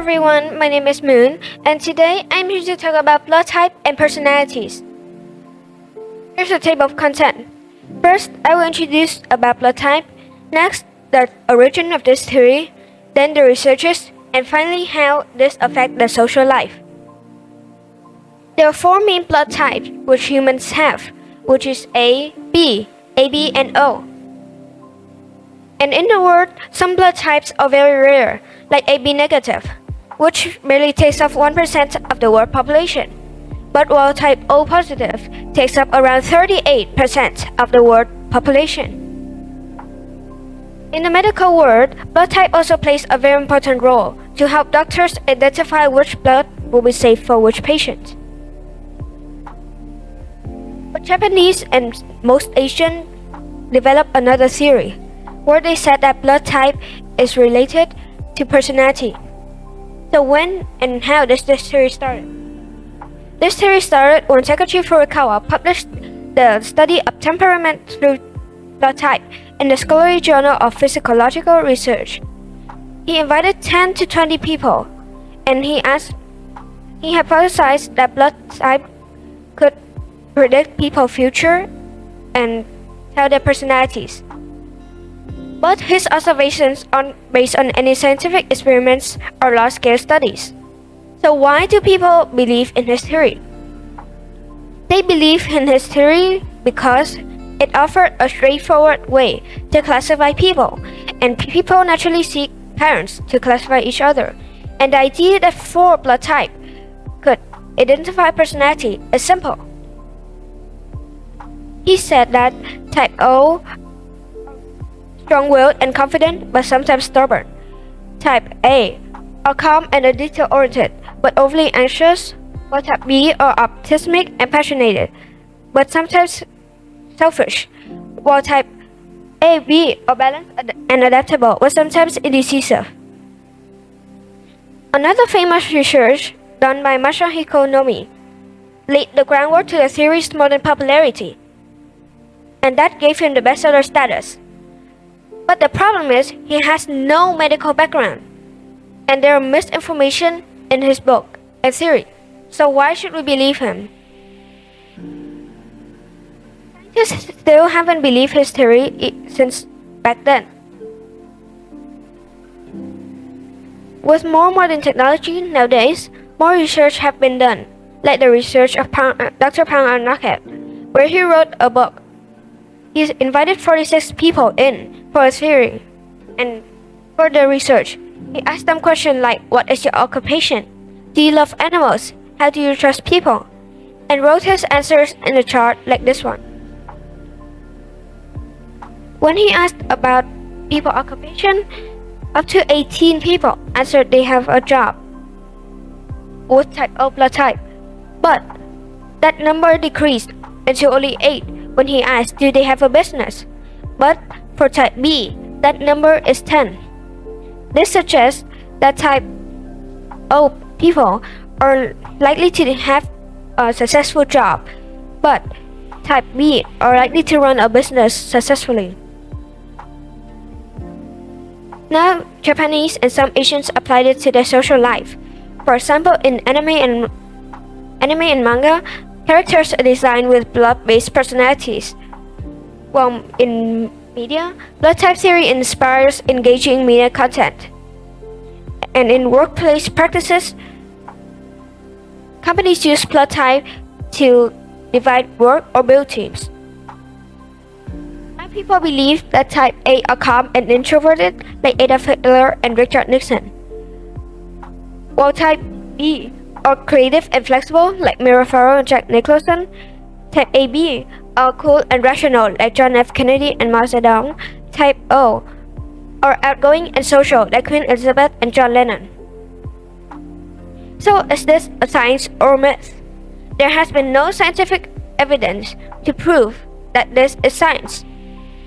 everyone, my name is Moon, and today I'm here to talk about blood type and personalities. Here's a table of content. First, I will introduce about blood type, next, the origin of this theory, then the researches, and finally how this affects the social life. There are four main blood types which humans have, which is A, B, AB, and O. And in the world, some blood types are very rare, like AB negative, which barely takes up 1% of the world population. But while type O positive takes up around 38% of the world population. In the medical world, blood type also plays a very important role to help doctors identify which blood will be safe for which patient. But Japanese and most Asian developed another theory, where they said that blood type is related to personality. So when and how does this theory start? This theory started when Takeshi Furukawa published the study of temperament through blood type in the Scholarly Journal of Physiological Research. He invited 10 to 20 people, and he hypothesized that blood type could predict people's future and tell their personalities. But his observations aren't based on any scientific experiments or large-scale studies. So why do people believe in his theory? They believe in his theory because it offered a straightforward way to classify people, and people naturally seek patterns to classify each other. And the idea that four blood types could identify personality is simple. He said that type O strong-willed and confident, but sometimes stubborn. Type A are calm and detail-oriented, but overly anxious, while type B are optimistic and passionate, but sometimes selfish, while type AB are balanced and adaptable, but sometimes indecisive. Another famous research done by Masahiko Nomi laid the groundwork to the theory's modern popularity, and that gave him the bestseller status. But the problem is, he has no medical background, and there are misinformation in his book and theory. So why should we believe him? Scientists still haven't believed his theory since back then. With more modern technology nowadays, more research have been done, like the research of Dr. Pang Arnaket, where he wrote a book. He invited 46 people in for a theory, and for the research, he asked them questions like, what is your occupation? Do you love animals? How do you trust people? And wrote his answers in a chart like this one. When he asked about people's occupation, up to 18 people answered they have a job with type O blood type, but that number decreased until only 8 when he asked, do they have a business? But for type B, that number is 10. This suggests that type O people are likely to have a successful job, but type B are likely to run a business successfully. Now, Japanese and some Asians applied it to their social life. For example, in anime and manga, characters are designed with blood-based personalities. While in media, blood type theory inspires engaging media content. And in workplace practices, companies use blood type to divide work or build teams. Some people believe that type A are calm and introverted, like Adolf Hitler and Richard Nixon, while type B are creative and flexible, like Mira Farrow and Jack Nicholson. Type AB are cool and rational, like John F. Kennedy and Mao Zedong. Type O are outgoing and social, like Queen Elizabeth and John Lennon. So, is this a science or a myth? There has been no scientific evidence to prove that this is science.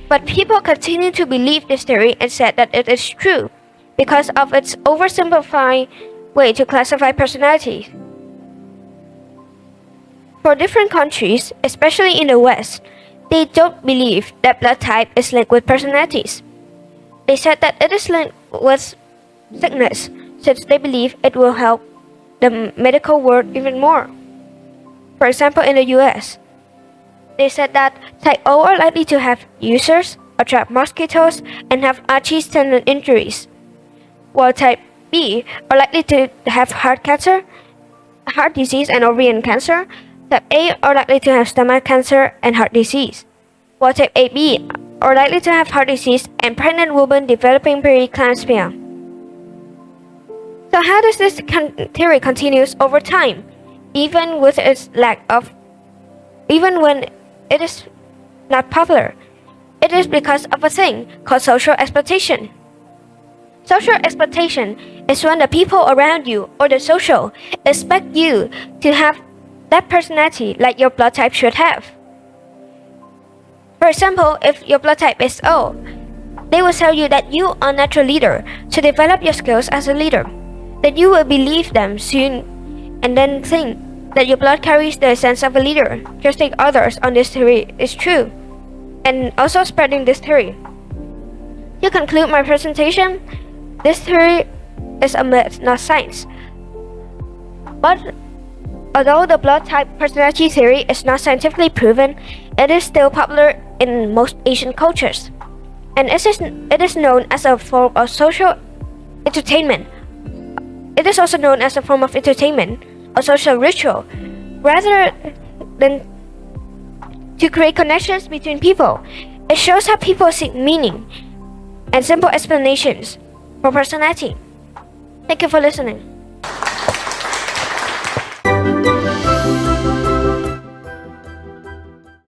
But people continue to believe this theory and said that it is true because of its oversimplified way to classify personalities. For different countries, especially in the West, they don't believe that blood type is linked with personalities. They said that it is linked with sickness, since they believe it will help the medical world even more. For example, in the US, they said that type O are likely to have ulcers, attract mosquitoes, and have Achilles tendon injuries, while type B are likely to have heart cancer, heart disease, and ovarian cancer. Type A are likely to have stomach cancer and heart disease, while type AB are likely to have heart disease and pregnant women developing preeclampsia. So how does this theory continues over time, even with its even when it is not popular? It is because of a thing called social expectation. Social expectation is when the people around you or the social expect you to have that personality like your blood type should have. For example, if your blood type is O, they will tell you that you are a natural leader, so develop your skills as a leader. Then you will believe them soon and then think that your blood carries the sense of a leader. Trusting others on this theory is true, and also spreading this theory. To conclude my presentation, this theory is a myth, not science. But although the blood type personality theory is not scientifically proven, it is still popular in most Asian cultures, and it is known as a form of social entertainment. It is also known as a form of entertainment, a social ritual, rather than to create connections between people. It shows how people seek meaning and simple explanations for personality. Thank you for listening.